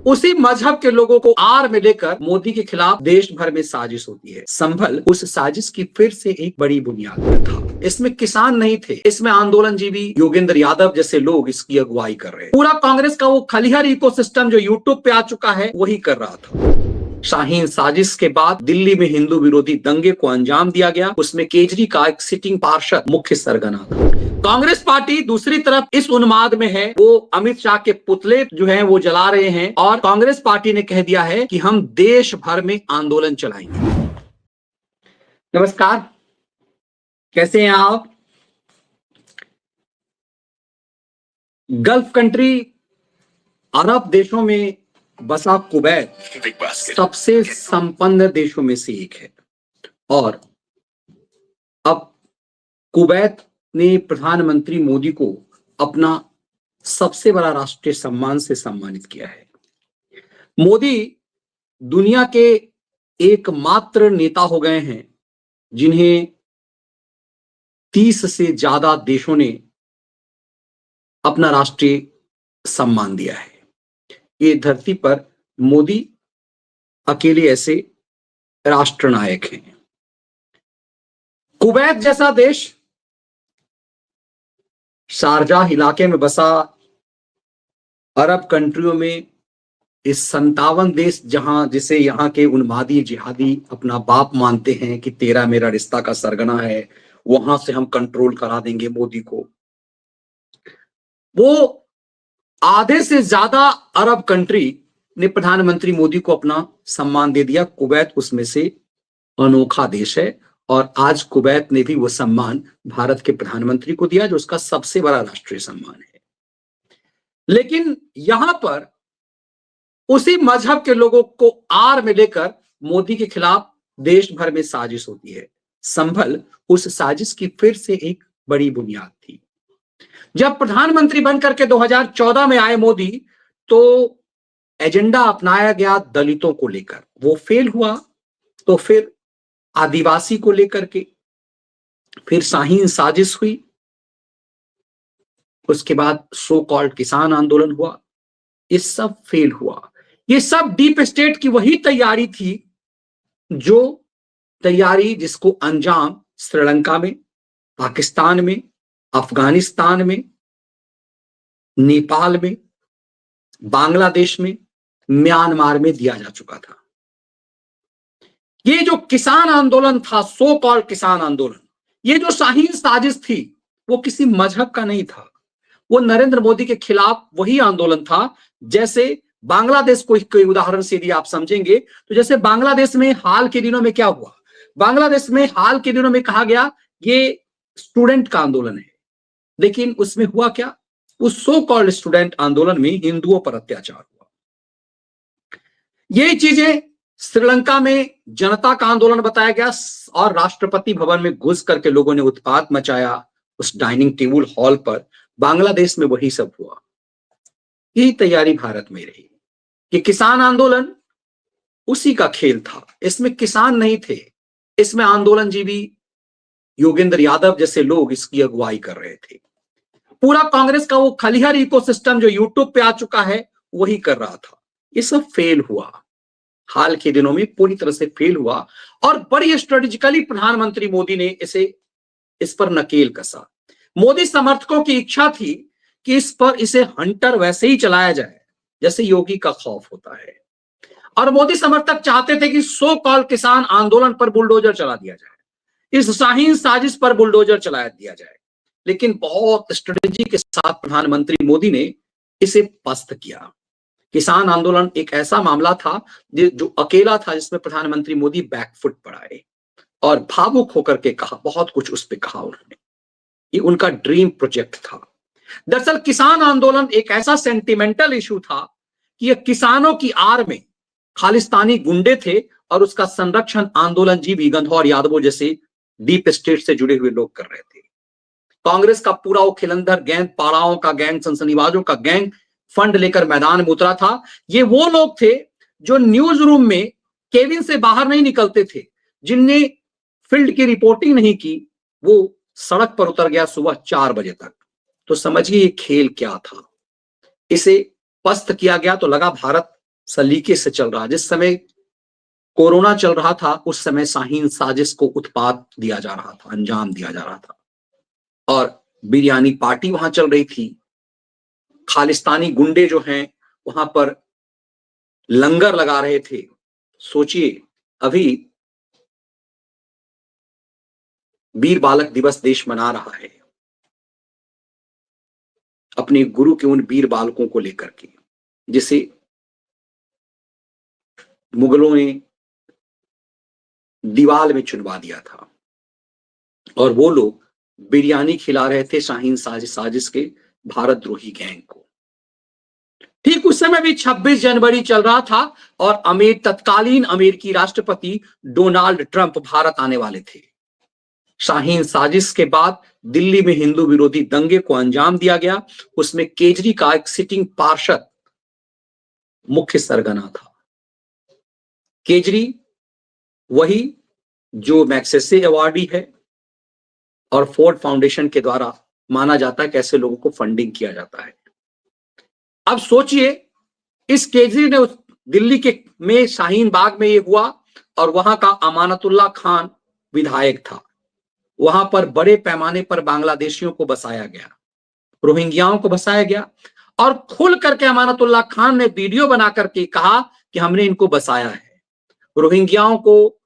उसी मजहब के लोगों को आड़ में लेकर मोदी के खिलाफ देश भर में साजिश होती है। संभल उस साजिश की फिर से एक बड़ी बुनियाद पर था। इसमें किसान नहीं थे, इसमें आंदोलनजीवी योगेंद्र यादव जैसे लोग इसकी अगुवाई कर रहे हैं। पूरा कांग्रेस का वो खलिहर इकोसिस्टम जो यूट्यूब पे आ चुका है वही कर रहा था। शाहीन साजिश के बाद दिल्ली में हिंदू विरोधी दंगे को अंजाम दिया गया। उसमें केजरी का एक सिटिंग पार्षद मुख्य सरगना था। कांग्रेस पार्टी दूसरी तरफ इस उन्माद में है, वो अमित शाह के पुतले जो हैं वो जला रहे हैं और कांग्रेस पार्टी ने कह दिया है कि हम देश भर में आंदोलन चलाएंगे। नमस्कार, कैसे हैं आप? गल्फ कंट्री अरब देशों में बसा कुवैत सबसे संपन्न देशों में से एक है और अब कुवैत ने प्रधानमंत्री मोदी को अपना सबसे बड़ा राष्ट्रीय सम्मान से सम्मानित किया है। मोदी दुनिया के एकमात्र नेता हो गए हैं जिन्हें 30 से ज्यादा देशों ने अपना राष्ट्रीय सम्मान दिया है। ये धरती पर मोदी अकेले ऐसे राष्ट्रनायक हैं। कुवैत जैसा देश शारजाह इलाके में बसा अरब कंट्रियों में इस 57 देश जिसे यहाँ के उन्मादी जिहादी अपना बाप मानते हैं कि तेरा मेरा रिश्ता का सरगना है, वहां से हम कंट्रोल करा देंगे मोदी को। वो आधे से ज्यादा अरब कंट्री ने प्रधानमंत्री मोदी को अपना सम्मान दे दिया। कुवैत उसमें से अनोखा देश है और आज कुवैत ने भी वो सम्मान भारत के प्रधानमंत्री को दिया जो उसका सबसे बड़ा राष्ट्रीय सम्मान है। लेकिन यहां पर उसी मजहब के लोगों को आड़ में लेकर मोदी के खिलाफ देश भर में साजिश होती है। संभल उस साजिश की फिर से एक बड़ी बुनियाद थी। जब प्रधानमंत्री बनकर के 2014 में आए मोदी तो एजेंडा अपनाया गया दलितों को लेकर, वो फेल हुआ। तो फिर आदिवासी को लेकर के फिर शाहीन साजिश हुई, उसके बाद सो कॉल्ड किसान आंदोलन हुआ, ये सब फेल हुआ। ये सब डीप स्टेट की वही तैयारी थी जो तैयारी जिसको अंजाम श्रीलंका में, पाकिस्तान में, अफगानिस्तान में, नेपाल में, बांग्लादेश में, म्यांमार में दिया जा चुका था। ये जो किसान आंदोलन था, सो कॉल्ड किसान आंदोलन, ये जो शाहीन साजिश थी, वो किसी मजहब का नहीं था। वो नरेंद्र मोदी के खिलाफ वही आंदोलन था जैसे बांग्लादेश को कोई उदाहरण से यदि आप समझेंगे तो जैसे बांग्लादेश में हाल के दिनों में क्या हुआ, बांग्लादेश में हाल के दिनों में कहा गया ये स्टूडेंट का आंदोलन है, लेकिन उसमें हुआ क्या, उस सो कॉल्ड स्टूडेंट आंदोलन में हिंदुओं पर अत्याचार हुआ। ये चीजें श्रीलंका में जनता का आंदोलन बताया गया और राष्ट्रपति भवन में घुस करके लोगों ने उत्पात मचाया उस डाइनिंग टेबल हॉल पर। बांग्लादेश में वही सब हुआ। यही तैयारी भारत में रही कि किसान आंदोलन उसी का खेल था। इसमें किसान नहीं थे, इसमें आंदोलनजीवी योगेंद्र यादव जैसे लोग इसकी अगुवाई कर रहे थे। पूरा कांग्रेस का वो खलिहर इकोसिस्टम जो यूट्यूब पे आ चुका है वही कर रहा था। ये सब फेल हुआ, हाल के दिनों में पूरी तरह से फेल हुआ और बड़ी स्ट्रेटेजिकली प्रधानमंत्री मोदी ने इस पर नकेल कसा। मोदी समर्थकों की इच्छा थी कि इसे हंटर वैसे ही चलाया जाए जैसे योगी का खौफ होता है और मोदी समर्थक चाहते थे कि सो कॉल्ड किसान आंदोलन पर बुलडोजर चला दिया जाए, इस शाहीन साजिश पर बुलडोजर चला दिया जाए। लेकिन बहुत स्ट्रेटेजी के साथ प्रधानमंत्री मोदी ने इसे पस्त किया। किसान आंदोलन एक ऐसा मामला था जो अकेला था जिसमें प्रधानमंत्री मोदी बैकफुट पर आए और भावुक होकर के कहा, बहुत कुछ उस पर कहा उन्होंने। ये उनका ड्रीम प्रोजेक्ट था। दरअसल किसान आंदोलन एक ऐसा सेंटिमेंटल इशू था कि ये किसानों की आड़ में खालिस्तानी गुंडे थे और उसका संरक्षण आंदोलनजीवी गंधौर यादवों जैसे डीप स्टेट से जुड़े हुए लोग कर रहे थे। कांग्रेस का पूरा वो खिलंदर गैंग, पाड़ाओं का गैंग, सनसनीबाजों का गैंग फंड लेकर मैदान में उतरा था। ये वो लोग थे जो न्यूज रूम में केबिन से बाहर नहीं निकलते थे, जिनने फील्ड की रिपोर्टिंग नहीं की, वो सड़क पर उतर गया सुबह 4 बजे तक। तो समझिए ये खेल क्या था। इसे पस्त किया गया तो लगा भारत सलीके से चल रहा। जिस समय कोरोना चल रहा था उस समय शाहीन साजिश को उत्पात दिया जा रहा था, अंजाम दिया जा रहा था, और बिरयानी पार्टी वहां चल रही थी। खालिस्तानी गुंडे जो हैं वहां पर लंगर लगा रहे थे। सोचिए, अभी वीर बालक दिवस देश मना रहा है अपने गुरु के उन वीर बालकों को लेकर के, जिसे मुगलों ने दीवाल में चुनवा दिया था, और वो लोग बिरयानी खिला रहे थे शाहीन साजिश के भारतद्रोही गैंग को। ठीक उस समय भी 26 जनवरी चल रहा था और तत्कालीन अमेरिकी राष्ट्रपति डोनाल्ड ट्रंप भारत आने वाले थे। शाहीन साजिश के बाद दिल्ली में हिंदू विरोधी दंगे को अंजाम दिया गया। उसमें केजरी का एक सिटिंग पार्षद मुख्य सरगना था। केजरी वही जो मैग्सेसे अवार्डी है और फोर्ड फाउंडेशन के द्वारा माना जाता है कि ऐसे लोगों को फंडिंग किया जाता है। अब सोचिए, इस केजरी ने उस दिल्ली के में शाहीन बाग में ये हुआ, और वहां का अमानतुल्लाह खान विधायक था। वहां पर बड़े पैमाने पर बांग्लादेशियों को बसाया गया, रोहिंग्याओं को बसाया गया, और खुल करके अमानतुल्लाह खान ने वीडियो बना करके कहा कि हमने इनको बसाया है। रोहिंग्याओं को,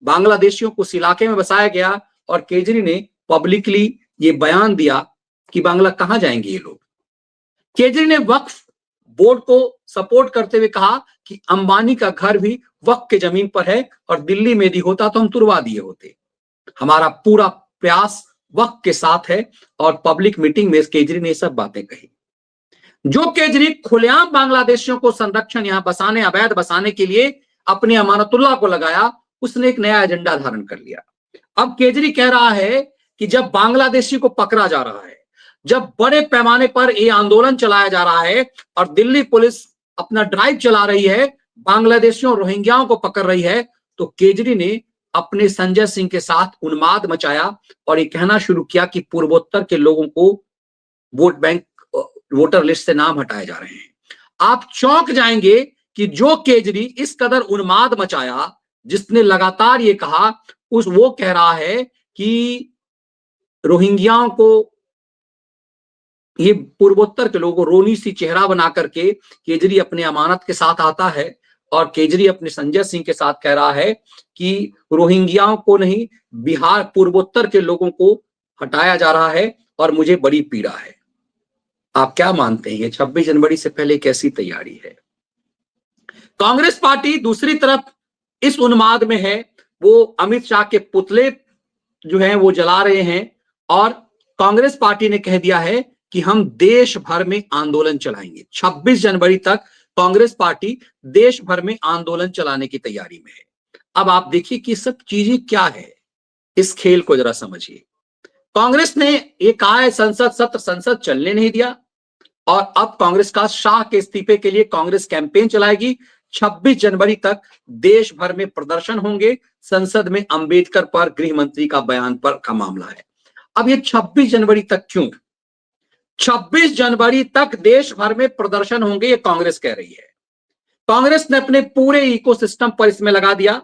बांग्लादेशियों को उस इलाके में बसाया गया, और केजरी ने पब्लिकली ये बयान दिया कि बांग्ला कहां जाएंगे ये लोग। केजरी ने वक्फ बोर्ड को सपोर्ट करते हुए कहा कि अंबानी का घर भी वक्फ के जमीन पर है, और दिल्ली में यदि होता तो हम तुड़वा दिए होते। हमारा पूरा प्रयास वक्फ के साथ है, और पब्लिक मीटिंग में केजरी ने सब बातें कही। जो केजरी खुलेआम बांग्लादेशियों को संरक्षण यहां बसाने, अवैध बसाने के लिए अपने अमानतुल्लाह को लगाया, उसने एक नया एजेंडा धारण कर लिया। अब केजरी कह रहा है कि जब बांग्लादेशी को पकड़ा जा रहा है, जब बड़े पैमाने पर यह आंदोलन चलाया जा रहा है और दिल्ली पुलिस अपना ड्राइव चला रही है, बांग्लादेशियों रोहिंग्याओं को पकड़ रही है, तो केजरी ने अपने संजय सिंह के साथ उन्माद मचाया और ये कहना शुरू किया कि पूर्वोत्तर के लोगों को वोट बैंक, वोटर लिस्ट से नाम हटाए जा रहे हैं। आप चौंक जाएंगे कि जो केजरी इस कदर उन्माद मचाया, जिसने लगातार ये कहा, वो कह रहा है कि रोहिंग्याओं को, ये पूर्वोत्तर के लोगों को रोनी सी चेहरा बना करके केजरी अपने अमानत के साथ आता है, और केजरी अपने संजय सिंह के साथ कह रहा है कि रोहिंग्याओं को नहीं, बिहार पूर्वोत्तर के लोगों को हटाया जा रहा है, और मुझे बड़ी पीड़ा है। आप क्या मानते हैं, ये 26 जनवरी से पहले कैसी तैयारी है? कांग्रेस पार्टी दूसरी तरफ इस उन्माद में है, वो अमित शाह के पुतले जो हैं वो जला रहे हैं, और कांग्रेस पार्टी ने कह दिया है कि हम देश भर में आंदोलन चलाएंगे। 26 जनवरी तक कांग्रेस पार्टी देश भर में आंदोलन चलाने की तैयारी में है। अब आप देखिए कि सब चीजें क्या है, इस खेल को जरा समझिए। कांग्रेस ने ये कहा है संसद सत्र, संसद चलने नहीं दिया, और अब कांग्रेस का शाह के इस्तीफे के लिए कांग्रेस कैंपेन चलाएगी। 26 जनवरी तक देश भर में प्रदर्शन होंगे। संसद में अंबेडकर पर गृह मंत्री का बयान पर का मामला है। अब ये 26 जनवरी तक क्यों? 26 जनवरी तक देश भर में प्रदर्शन होंगे, ये कांग्रेस कह रही है। कांग्रेस ने अपने पूरे इकोसिस्टम पर इसमें लगा दिया,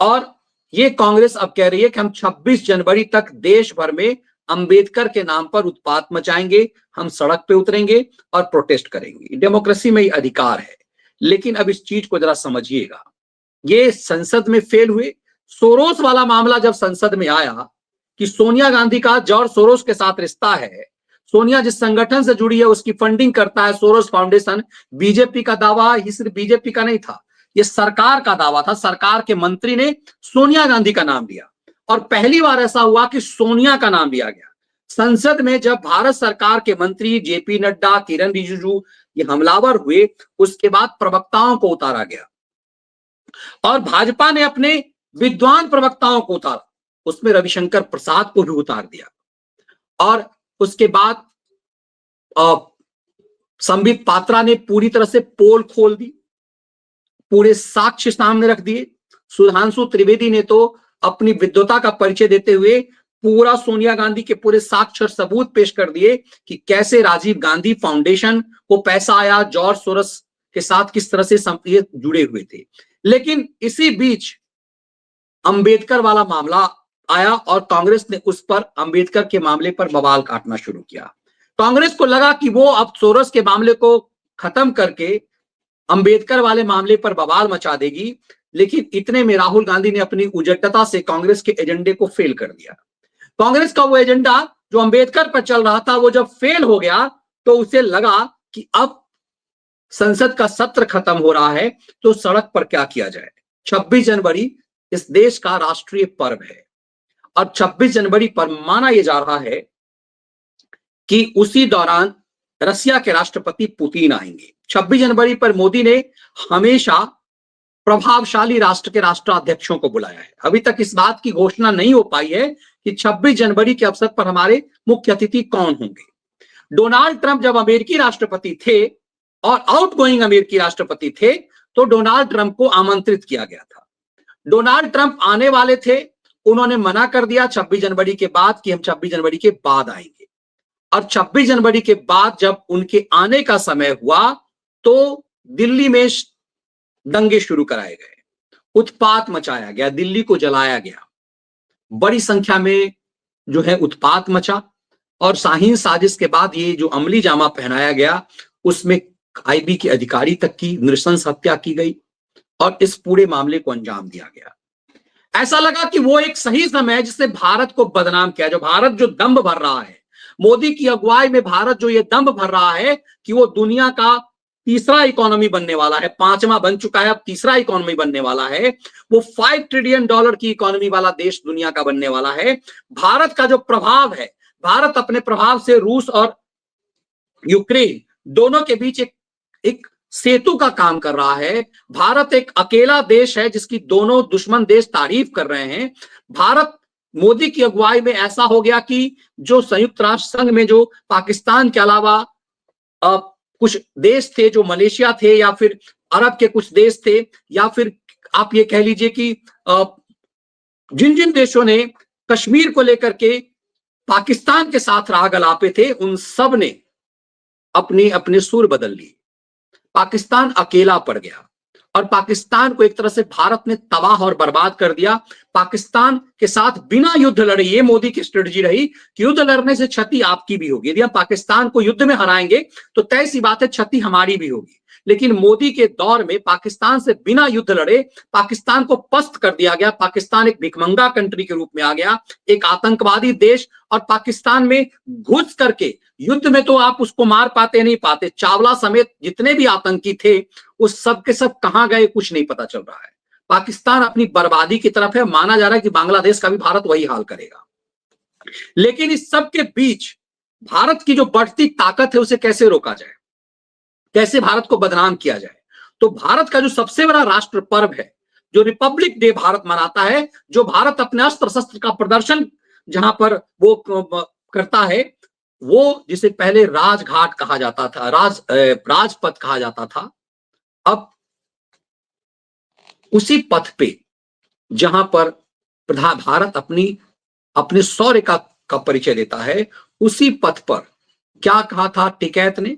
और ये कांग्रेस अब कह रही है कि हम 26 जनवरी तक देश भर में अंबेडकर के नाम पर उत्पात मचाएंगे, हम सड़क पे उतरेंगे और प्रोटेस्ट करेंगे। डेमोक्रेसी में ये अधिकार है, लेकिन अब इस चीज को जरा समझिएगा। ये संसद में फेल हुए। सोरोस वाला मामला जब संसद में आया कि सोनिया गांधी का जॉर्ज सोरोस के साथ रिश्ता है, सोनिया जिस संगठन से जुड़ी है उसकी फंडिंग करता है सोरोस फाउंडेशन, बीजेपी का दावा, ये सिर्फ बीजेपी का नहीं था, ये सरकार का दावा था। सरकार के मंत्री ने सोनिया गांधी का नाम लिया, और पहली बार ऐसा हुआ कि सोनिया का नाम लिया गया संसद में। जब भारत सरकार के मंत्री जेपी नड्डा, किरण रिजिजू ये हमलावर हुए, उसके बाद प्रवक्ताओं को उतारा गया, और भाजपा ने अपने विद्वान प्रवक्ताओं को उतारा, उसमें रविशंकर प्रसाद को भी उतार दिया, और उसके बाद संबित पात्रा ने पूरी तरह से पोल खोल दी, पूरे साक्ष्य सामने रख दिए। सुधांशु त्रिवेदी ने तो अपनी विद्वता का परिचय देते हुए पूरा सोनिया गांधी के पूरे साक्ष्य और सबूत पेश कर दिए कि कैसे राजीव गांधी फाउंडेशन को पैसा आया, जॉर्ज सोरोस के साथ किस तरह से ये जुड़े हुए थे। लेकिन इसी बीच अंबेडकर वाला मामला आया और कांग्रेस ने उस पर, अंबेडकर के मामले पर बवाल काटना शुरू किया। कांग्रेस को लगा कि वो अब सोरस के मामले को खत्म करके अंबेडकर वाले मामले पर बवाल मचा देगी, लेकिन इतने में राहुल गांधी ने अपनी उजड्डता से कांग्रेस के एजेंडे को फेल कर दिया। कांग्रेस का वो एजेंडा जो अंबेडकर पर चल रहा था, वो जब फेल हो गया तो उसे लगा कि अब संसद का सत्र खत्म हो रहा है तो सड़क पर क्या किया जाए। 26 जनवरी इस देश का राष्ट्रीय पर्व है और 26 जनवरी पर माना यह जा रहा है कि उसी दौरान रसिया के राष्ट्रपति पुतिन आएंगे। 26 जनवरी पर मोदी ने हमेशा प्रभावशाली राष्ट्र के राष्ट्राध्यक्षों को बुलाया है। अभी तक इस बात की घोषणा नहीं हो पाई है कि 26 जनवरी के अवसर पर हमारे मुख्य अतिथि कौन होंगे। डोनाल्ड ट्रंप जब अमेरिकी राष्ट्रपति थे और आउटगोइंग अमेरिकी राष्ट्रपति थे तो डोनाल्ड ट्रंप को आमंत्रित किया गया था। डोनाल्ड ट्रंप आने वाले थे, उन्होंने मना कर दिया 26 जनवरी के बाद कि हम 26 जनवरी के बाद आएंगे। और 26 जनवरी के बाद जब उनके आने का समय हुआ तो दिल्ली में दंगे शुरू कराए गए, उत्पात मचाया गया, दिल्ली को जलाया गया, बड़ी संख्या में जो है उत्पात मचा और शाहीन साजिश के बाद ये जो अमली जामा पहनाया गया उसमें आईबी के अधिकारी तक की नृशंस हत्या की गई और इस पूरे मामले को अंजाम दिया गया। ऐसा लगा कि वो एक सही समय है जिससे भारत को बदनाम किया, जो भारत जो दंभ भर रहा है, मोदी की अगुवाई में भारत जो ये दंभ भर रहा है कि वो दुनिया का तीसरा इकोनॉमी बनने वाला है, पांचवा बन चुका है, अब तीसरा इकोनॉमी बनने वाला है, वो $5 ट्रिलियन की इकोनॉमी वाला देश दुनिया का बनने वाला है। भारत का जो प्रभाव है, भारत अपने प्रभाव से रूस और यूक्रेन दोनों के बीच एक सेतु का काम कर रहा है। भारत एक अकेला देश है जिसकी दोनों दुश्मन देश तारीफ कर रहे हैं। भारत मोदी की अगुवाई में ऐसा हो गया कि जो संयुक्त राष्ट्र संघ में जो पाकिस्तान के अलावा कुछ देश थे, जो मलेशिया थे या फिर अरब के कुछ देश थे, या फिर आप ये कह लीजिए कि जिन जिन देशों ने कश्मीर को लेकर के पाकिस्तान के साथ राह गलापे थे, उन सब ने अपने अपने सुर बदल लिए। पाकिस्तान अकेला पड़ गया और पाकिस्तान को एक तरह से भारत ने तबाह और बर्बाद कर दिया। पाकिस्तान के साथ बिना युद्ध लड़े, ये मोदी की स्ट्रेटजी रही कि युद्ध लड़ने से क्षति आपकी भी होगी, यदि हम पाकिस्तान को युद्ध में हराएंगे तो तय सी बात है क्षति हमारी भी होगी। लेकिन मोदी के दौर में पाकिस्तान से बिना युद्ध लड़े पाकिस्तान को पस्त कर दिया गया। पाकिस्तान एक भिखमंगा कंट्री के रूप में आ गया, एक आतंकवादी देश, और पाकिस्तान में घुस करके युद्ध में तो आप उसको मार पाते नहीं पाते। चावला समेत जितने भी आतंकी थे उस सब के सब कहां गए कुछ नहीं पता चल रहा है। पाकिस्तान अपनी बर्बादी की तरफ है। माना जा रहा है कि बांग्लादेश का भी भारत वही हाल करेगा। लेकिन इस सब के बीच भारत की जो बढ़ती ताकत है उसे कैसे रोका जाए, कैसे भारत को बदनाम किया जाए। तो भारत का जो सबसे बड़ा राष्ट्र पर्व है, जो रिपब्लिक डे भारत मनाता है, जो भारत अपने अस्त्र शस्त्र का प्रदर्शन जहां पर वो करता है, वो जिसे पहले राजघाट कहा जाता था, राजपथ कहा जाता था, अब उसी पथ पे जहां पर भारत अपने शौर्य का परिचय देता है, उसी पथ पर क्या कहा था टिकैत ने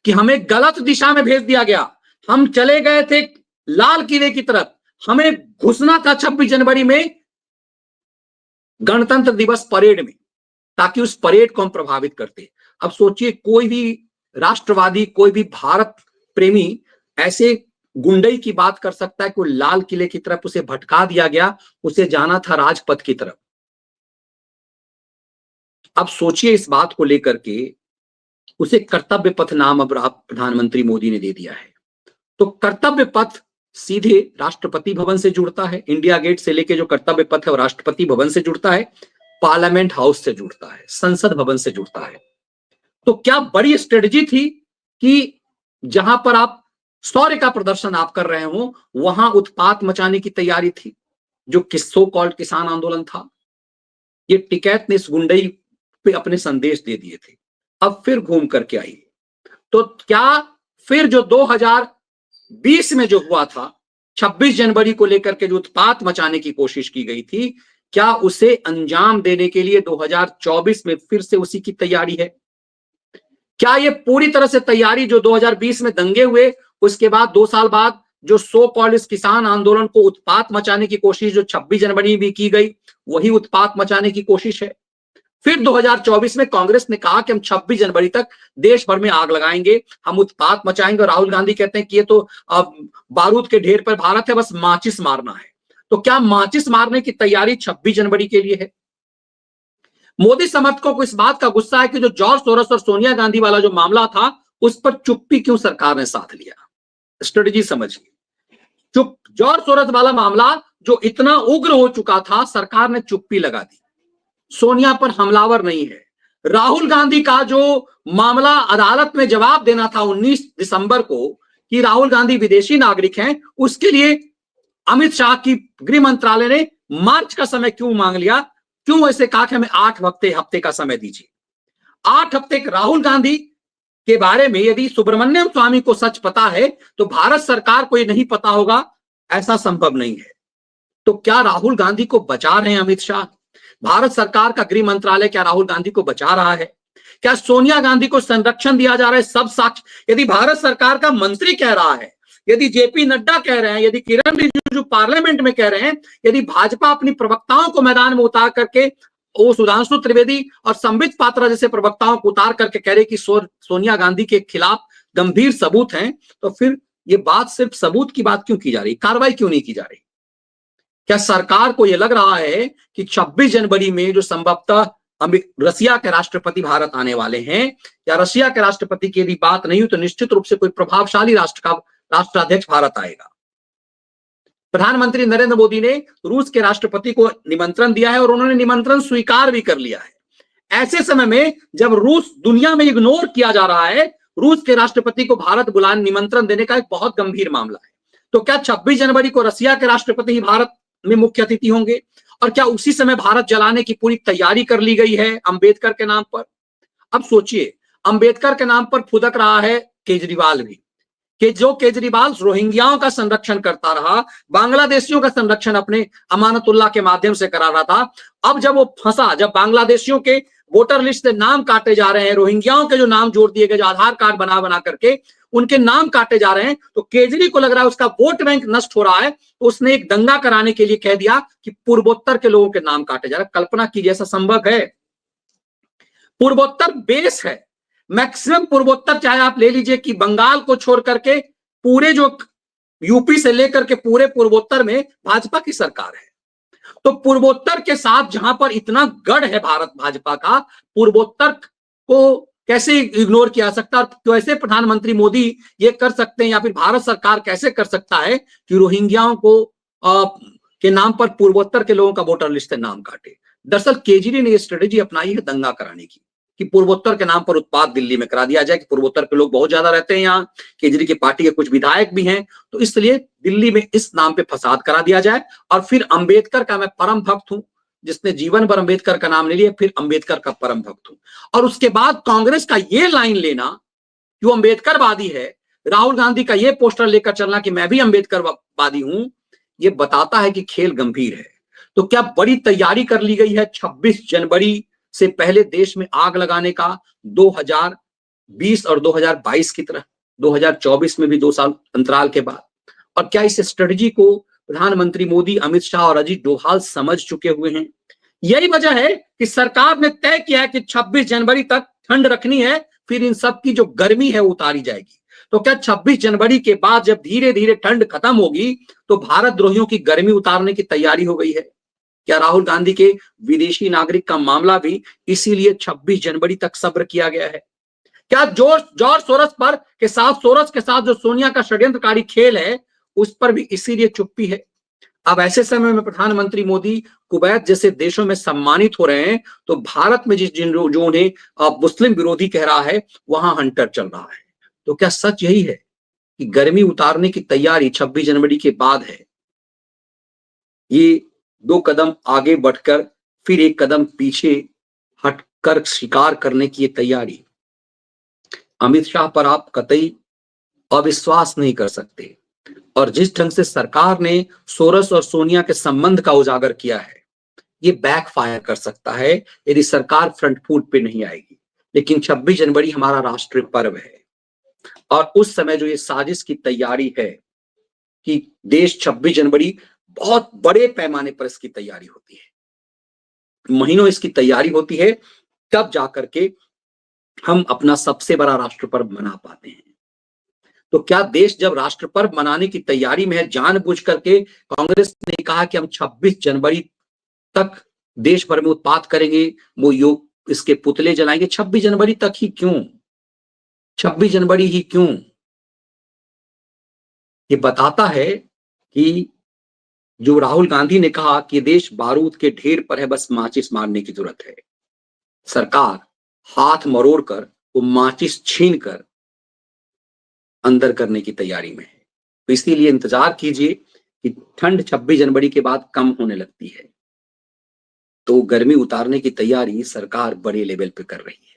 कि हमें गलत दिशा में भेज दिया गया। हम चले गए थे लाल किले की तरफ, हमें घुसना था 26 जनवरी में गणतंत्र दिवस परेड में, ताकि उस परेड को हम प्रभावित करते। अब सोचिए, कोई भी राष्ट्रवादी, कोई भी भारत प्रेमी ऐसे गुंडई की बात कर सकता है कि लाल किले की तरफ उसे भटका दिया गया, उसे जाना था राजपथ की तरफ। अब सोचिए, इस बात को लेकर के उसे कर्तव्य पथ नाम अब प्रधानमंत्री मोदी ने दे दिया है। तो कर्तव्य पथ सीधे राष्ट्रपति भवन से जुड़ता है, इंडिया गेट से लेके जो कर्तव्य पथ है वो राष्ट्रपति भवन से जुड़ता है, पार्लियामेंट हाउस से जुड़ता है, संसद भवन से जुड़ता है। तो क्या बड़ी स्ट्रेटजी थी कि जहां पर आप शौर्य का प्रदर्शन आप कर रहे हो वहां उत्पात मचाने की तैयारी थी, जो सो कॉल्ड किसान आंदोलन था। ये टिकैत ने इस गुंडई पे अपने संदेश दे दिए थे। अब फिर घूम करके आई, तो क्या फिर जो 2020 में जो हुआ था, 26 जनवरी को लेकर के जो उत्पात मचाने की कोशिश की गई थी, क्या उसे अंजाम देने के लिए 2024 में फिर से उसी की तैयारी है? क्या ये पूरी तरह से तैयारी जो 2020 में दंगे हुए उसके बाद 2 साल बाद जो सो कॉल्ड इस किसान आंदोलन को उत्पात मचाने की कोशिश जो 26 जनवरी में की गई, वही उत्पात मचाने की कोशिश है। फिर 2024 में कांग्रेस ने कहा कि हम 26 जनवरी तक देश भर में आग लगाएंगे, हम उत्पात मचाएंगे, और राहुल गांधी कहते हैं कि ये तो अब बारूद के ढेर पर भारत है, बस माचिस मारना है। तो क्या माचिस मारने की तैयारी 26 जनवरी के लिए है? मोदी समर्थकों को इस बात का गुस्सा है कि जो जॉर्ज सोरोस और सोनिया गांधी वाला जो मामला था, उस पर चुप्पी क्यों सरकार ने साध लिया? स्ट्रेटेजी समझिए। चुप जॉर्ज सोरोस वाला मामला जो इतना उग्र हो चुका था, सरकार ने चुप्पी लगा दी। सोनिया पर हमलावर नहीं है। राहुल गांधी का जो मामला अदालत में जवाब देना था 19 दिसंबर को कि राहुल गांधी विदेशी नागरिक हैं, उसके लिए अमित शाह की गृह मंत्रालय ने मार्च का समय क्यों मांग लिया? क्यों ऐसे कहा कि हमें 8 हफ्ते का समय दीजिए? 8 हफ्ते राहुल गांधी के बारे में यदि सुब्रमण्यम स्वामी को सच पता है तो भारत सरकार को यह नहीं पता होगा, ऐसा संभव नहीं है। तो क्या राहुल गांधी को बचा रहे हैं अमित शाह? भारत सरकार का गृह मंत्रालय क्या राहुल गांधी को बचा रहा है? क्या सोनिया गांधी को संरक्षण दिया जा रहा है? सब साक्ष्य यदि भारत सरकार का मंत्री कह रहा है, यदि जेपी नड्डा कह रहे हैं, यदि किरण रिजिजू पार्लियामेंट में कह रहे हैं, यदि भाजपा अपनी प्रवक्ताओं को मैदान में उतार करके वो सुधांशु त्रिवेदी और संबित पात्रा जैसे प्रवक्ताओं को उतार करके कह रहे कि सोनिया गांधी के खिलाफ गंभीर सबूत हैं, तो फिर ये बात सिर्फ सबूत की बात क्यों की जा रही? कार्रवाई क्यों नहीं की जा रही? क्या सरकार को यह लग रहा है कि 26 जनवरी में जो संभवतः रसिया के राष्ट्रपति भारत आने वाले हैं, या रसिया के राष्ट्रपति की यदि बात नहीं हुई तो निश्चित रूप से कोई प्रभावशाली राष्ट्र का राष्ट्राध्यक्ष भारत आएगा? प्रधानमंत्री नरेंद्र मोदी ने रूस के राष्ट्रपति को निमंत्रण दिया है और उन्होंने निमंत्रण स्वीकार भी कर लिया है। ऐसे समय में जब रूस दुनिया में इग्नोर किया जा रहा है, रूस के राष्ट्रपति को भारत बुलाने निमंत्रण देने का एक बहुत गंभीर मामला है। तो क्या 26 जनवरी को रसिया के राष्ट्रपति ही भारत में मुख्य अतिथि होंगे? और क्या उसी समय भारत जलाने की पूरी तैयारी कर ली गई है अंबेडकर के नाम पर? अब सोचिए, अंबेडकर के नाम पर फुदक रहा है केजरीवाल भी, कि जो केजरीवाल रोहिंग्याओं का संरक्षण करता रहा, बांग्लादेशियों का संरक्षण अपने अमानतुल्लाह के माध्यम से करा रहा था, अब जब वो फंसा, जब बांग्लादेशियों के वोटर लिस्ट से नाम काटे जा रहे हैं, रोहिंग्याओं के जो नाम जोड़ दिए गए, जो आधार कार्ड बना बना करके उनके नाम काटे जा रहे हैं, तो केजरी को लग रहा है उसका वोट बैंक नष्ट हो रहा है, तो उसने एक दंगा कराने के लिए कह दिया कि पूर्वोत्तर के लोगों के नाम काटे जा रहे हैं। कल्पना कीजिए, ऐसा संभव है? पूर्वोत्तर बेस है, मैक्सिमम पूर्वोत्तर चाहे आप ले लीजिए कि बंगाल को छोड़ करके पूरे जो यूपी से लेकर के पूरे पूर्वोत्तर में भाजपा की सरकार है। तो पूर्वोत्तर के साथ जहां पर इतना गढ़ है भारत भाजपा का, पूर्वोत्तर को कैसे इग्नोर किया सकता है? और कैसे प्रधानमंत्री मोदी ये कर सकते हैं, या फिर भारत सरकार कैसे कर सकता है कि रोहिंग्याओं को के नाम पर पूर्वोत्तर के लोगों का वोटर लिस्ट से नाम काटे? दरअसल केजरी ने यह स्ट्रेटेजी अपनाई है दंगा कराने की, कि पूर्वोत्तर के नाम पर उत्पात दिल्ली में करा दिया जाए, कि पूर्वोत्तर के लोग बहुत ज्यादा रहते हैं यहाँ, केजरी की पार्टी के कुछ विधायक भी हैं, तो इसलिए दिल्ली में इस नाम पे फसाद करा दिया जाए। और फिर अंबेडकर का मैं परम भक्त हूं, जिसने जीवन भर अंबेडकर का नाम ले लिया, फिर अंबेडकर का परम भक्त हूं। और उसके बाद कांग्रेस का ये लाइन लेना कि वो अंबेडकरवादी है, राहुल गांधी का ये पोस्टर लेकर चलना कि मैं भी अंबेडकरवादी हूं, ये बताता है कि खेल गंभीर है। तो क्या बड़ी तैयारी कर ली गई है 26 जनवरी से पहले देश में आग लगाने का, 2020 और 2022 की तरह 2024 में भी 2 साल अंतराल के बाद? और क्या इस स्ट्रेटजी को प्रधानमंत्री मोदी, अमित शाह और अजीत डोभाल समझ चुके हुए हैं? यही वजह है कि सरकार ने तय किया है कि 26 जनवरी तक ठंड रखनी है, फिर इन सब की जो गर्मी है उतारी जाएगी। तो क्या 26 जनवरी के बाद जब धीरे धीरे ठंड खत्म होगी तो भारत द्रोहियों की गर्मी उतारने की तैयारी हो गई है? क्या राहुल गांधी के विदेशी नागरिक का मामला भी इसीलिए 26 जनवरी तक सब्र किया गया है? क्या जॉर्ज सोरोस पर के साथ सोरोस के साथ जो सोनिया का षड्यंत्रकारी खेल है, उस पर भी इसीलिए चुप्पी है? अब ऐसे समय में प्रधानमंत्री मोदी कुवैत जैसे देशों में सम्मानित हो रहे हैं, तो भारत में जो उन्हें मुस्लिम विरोधी कह रहा है, वहां हंटर चल रहा है। तो क्या सच यही है कि गर्मी उतारने की तैयारी 26 जनवरी के बाद है? ये 2 कदम आगे बढ़कर फिर 1 कदम पीछे हटकर शिकार करने की तैयारी। अमित शाह पर आप कतई अविश्वास नहीं कर सकते, और जिस ढंग से सरकार ने सोरोस और सोनिया के संबंध का उजागर किया है, ये बैकफायर कर सकता है यदि सरकार फ्रंट फुट पे नहीं आएगी। लेकिन 26 जनवरी हमारा राष्ट्रीय पर्व है, और उस समय जो ये साजिश की तैयारी है कि देश 26 जनवरी, बहुत बड़े पैमाने पर इसकी तैयारी होती है, महीनों इसकी तैयारी होती है, तब जाकर के हम अपना सबसे बड़ा राष्ट्र पर्व मना पाते हैं। तो क्या देश जब राष्ट्र पर्व मनाने की तैयारी में है, जानबूझ करके कांग्रेस ने कहा कि हम 26 जनवरी तक देश भर में उत्पात करेंगे, वो योग इसके पुतले जलाएंगे? 26 जनवरी तक ही क्यों? 26 जनवरी ही क्यों? ये बताता है कि जो राहुल गांधी ने कहा कि देश बारूद के ढेर पर है, बस माचिस मारने की जरूरत है, सरकार हाथ मरोड़ कर वो माचिस छीन कर अंदर करने की तैयारी में है। तो इसीलिए इंतजार कीजिए कि ठंड 26 जनवरी के बाद कम होने लगती है, तो गर्मी उतारने की तैयारी सरकार बड़े लेवल पे कर रही है।